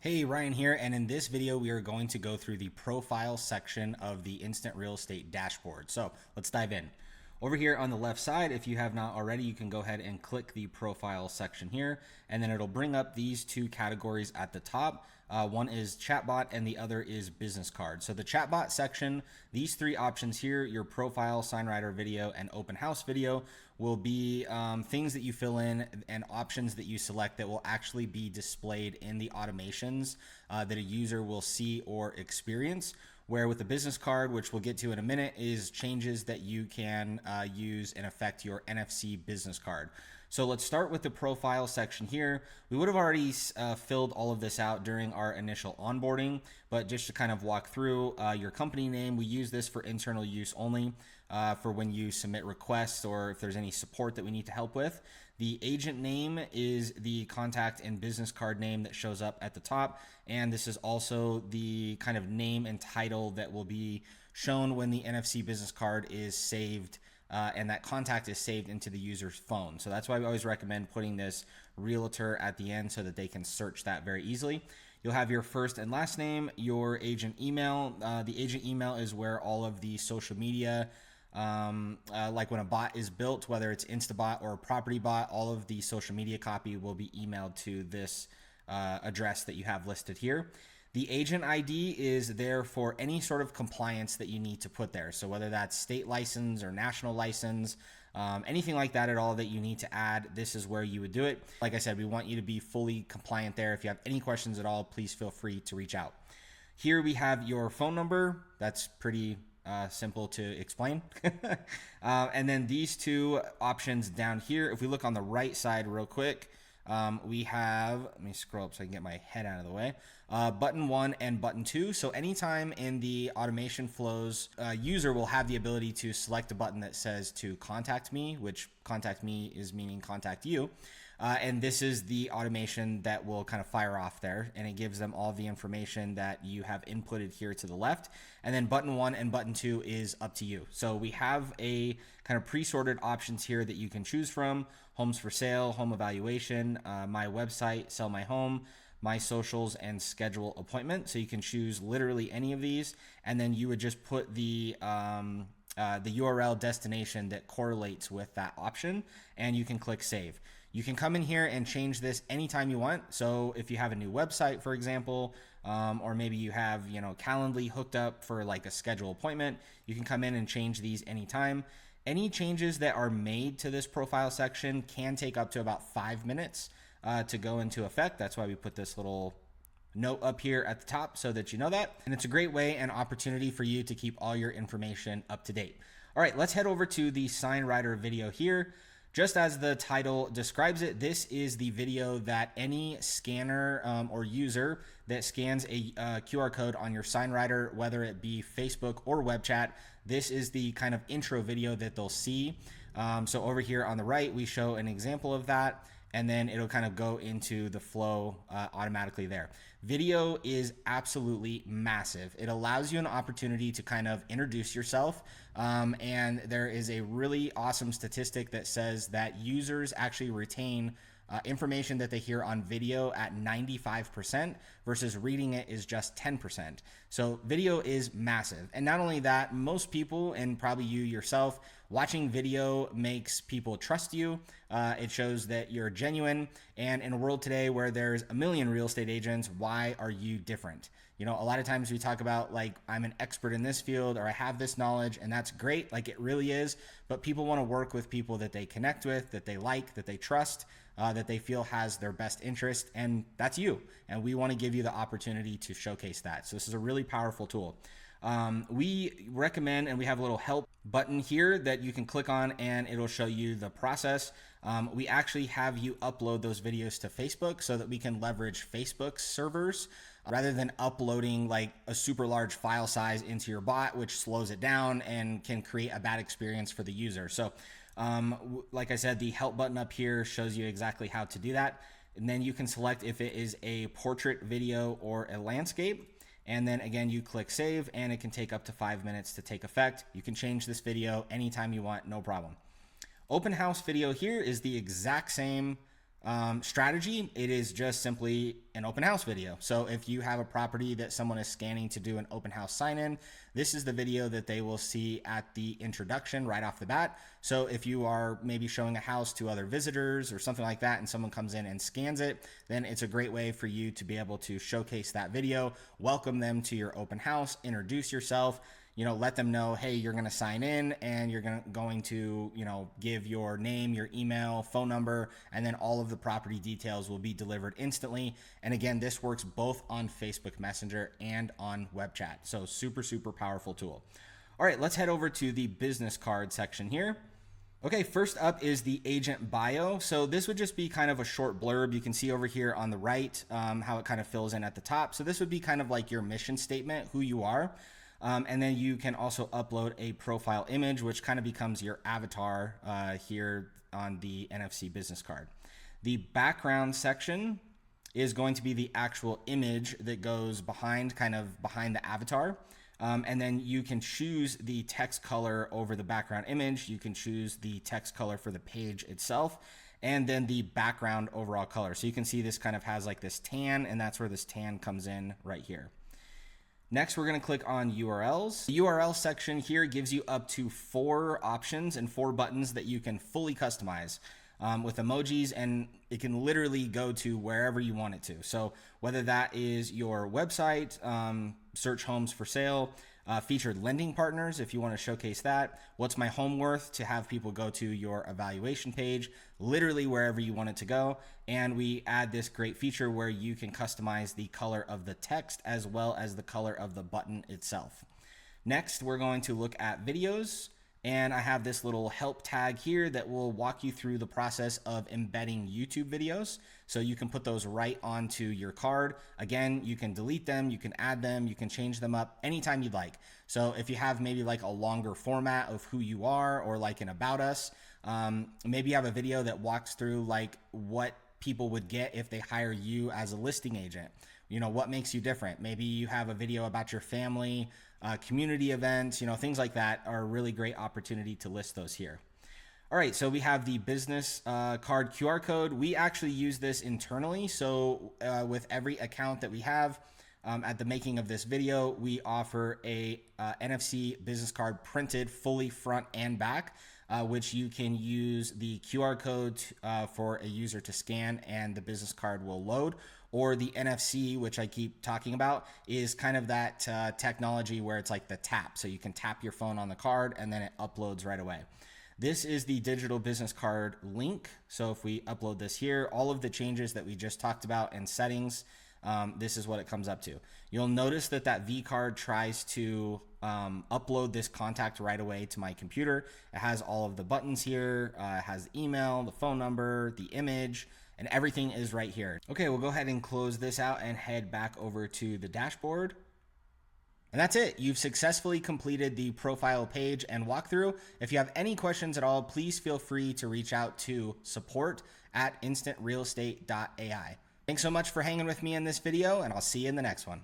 Hey, Ryan here, and in this video we are going to go through the profile section of the Instant Real Estate dashboard. So let's dive in. Over here on the left side, if you have not already, you can go ahead and click the profile section here, and then it'll bring up these two categories at the top. One is chatbot and the other is business card. So the chatbot section, these three options here, your profile, sign writer video, and open house video, will be things that you fill in and options that you select that will actually be displayed in the automations that a user will see or experience. Where with the business card, which we'll get to in a minute, is changes that you can use and affect your NFC business card. So let's start with the profile section here. We would have already filled all of this out during our initial onboarding, but just to kind of walk through your company name, we use this for internal use only for when you submit requests or if there's any support that we need to help with. The agent name is the contact and business card name that shows up at the top. And this is also the kind of name and title that will be shown when the NFC business card is saved and that contact is saved into the user's phone. So that's why we always recommend putting this realtor at the end so that they can search that very easily. You'll have your first and last name, your agent email. The agent email is where all of the social media, like when a bot is built, whether it's Instabot or a property bot, all of the social media copy will be emailed to this address that you have listed here. The agent ID is there for any sort of compliance that you need to put there. So whether that's state license or national license, anything like that at all that you need to add, this is where you would do it. Like I said, we want you to be fully compliant there. If you have any questions at all, please feel free to reach out. Here we have your phone number. That's pretty simple to explain. And then these two options down here, if we look on the right side real quick, we have, let me scroll up so I can get my head out of the way, button 1 and button 2. So anytime in the automation flows, user will have the ability to select a button that says to contact me, which contact me is meaning contact you. And this is the automation that will kind of fire off there, and it gives them all the information that you have inputted here to the left. And then button 1 and button 2 is up to you. So we have a kind of pre-sorted options here that you can choose from: homes for sale, home evaluation, my website, sell my home, my socials, and schedule appointment. So you can choose literally any of these, and then you would just put the URL destination that correlates with that option, and you can click save. You can come in here and change this anytime you want. So if you have a new website, for example, or maybe you have, Calendly hooked up for like a schedule appointment, you can come in and change these anytime. Any changes that are made to this profile section can take up to about 5 minutes to go into effect. That's why we put this little note up here at the top so that you know that. And it's a great way and opportunity for you to keep all your information up to date. All right, let's head over to the sign writer video here. Just as the title describes it, this is the video that any scanner or user that scans a QR code on your sign writer, whether it be Facebook or web chat, this is the kind of intro video that they'll see. So over here on the right, we show an example of that, and then it'll kind of go into the flow automatically there. Video is absolutely massive. It allows you an opportunity to kind of introduce yourself. And there is a really awesome statistic that says that users actually retain information that they hear on video at 95% versus reading it is just 10%. So video is massive. And not only that, most people, and probably you yourself, watching video makes people trust you. It shows that you're genuine. And in a world today where there's a million real estate agents, why are you different? A lot of times we talk about like, I'm an expert in this field or I have this knowledge, and that's great. Like it really is. But people want to work with people that they connect with, that they like, that they trust, that they feel has their best interest. And that's you. And we want to give you the opportunity to showcase that. So this is a really powerful tool. We recommend, and we have a little help button here that you can click on and it'll show you the process. We actually have you upload those videos to Facebook so that we can leverage Facebook's servers rather than uploading like a super large file size into your bot, which slows it down and can create a bad experience for the user. So like I said, the help button up here shows you exactly how to do that. And then you can select if it is a portrait video or a landscape. And then again, you click save and it can take up to 5 minutes to take effect. You can change this video anytime you want, no problem. Open house video here is the exact same Strategy, it is just simply an open house video. So if you have a property that someone is scanning to do an open house sign in, this is the video that they will see at the introduction right off the bat. So if you are maybe showing a house to other visitors or something like that and someone comes in and scans it, then it's a great way for you to be able to showcase that video, welcome them to your open house, introduce yourself, let them know, hey, you're going to sign in and you're going to, give your name, your email, phone number, and then all of the property details will be delivered instantly. And again, this works both on Facebook Messenger and on web chat. So super, super powerful tool. All right, let's head over to the business card section here. Okay, first up is the agent bio. So this would just be kind of a short blurb. You can see over here on the right how it kind of fills in at the top. So this would be kind of like your mission statement, who you are. And then you can also upload a profile image, which kind of becomes your avatar here on the NFC business card. The background section is going to be the actual image that goes behind the avatar. And then you can choose the text color over the background image. You can choose the text color for the page itself, and then the background overall color. So you can see this kind of has like this tan, and that's where this tan comes in right here. Next, we're going to click on URLs. The URL section here gives you up to 4 options and 4 buttons that you can fully customize with emojis, and it can literally go to wherever you want it to. So whether that is your website, search homes for sale, featured lending partners, if you want to showcase that, what's my home worth, to have people go to your evaluation page, literally wherever you want it to go. And we add this great feature where you can customize the color of the text as well as the color of the button itself. Next, we're going to look at videos. And I have this little help tag here that will walk you through the process of embedding YouTube videos. So you can put those right onto your card. Again, you can delete them, you can add them, you can change them up anytime you'd like. So if you have maybe like a longer format of who you are, or like an about us, maybe you have a video that walks through like what people would get if they hire you as a listing agent. What makes you different? Maybe you have a video about your family, community events, things like that are a really great opportunity to list those here. All right, so we have the business card QR code. We actually use this internally. So with every account that we have, at the making of this video, we offer a NFC business card printed fully front and back, which you can use the QR code for a user to scan and the business card will load. Or the NFC, which I keep talking about, is kind of that technology where it's like the tap. So you can tap your phone on the card and then it uploads right away. This is the digital business card link. So if we upload this here, all of the changes that we just talked about in settings, this is what it comes up to. You'll notice that that V card tries to upload this contact right away to my computer. It has all of the buttons here, it has email, the phone number, the image, and everything is right here. Okay, we'll go ahead and close this out and head back over to the dashboard. And that's it. You've successfully completed the profile page and walkthrough. If you have any questions at all, please feel free to reach out to support@instantrealestate.ai. Thanks so much for hanging with me in this video, and I'll see you in the next one.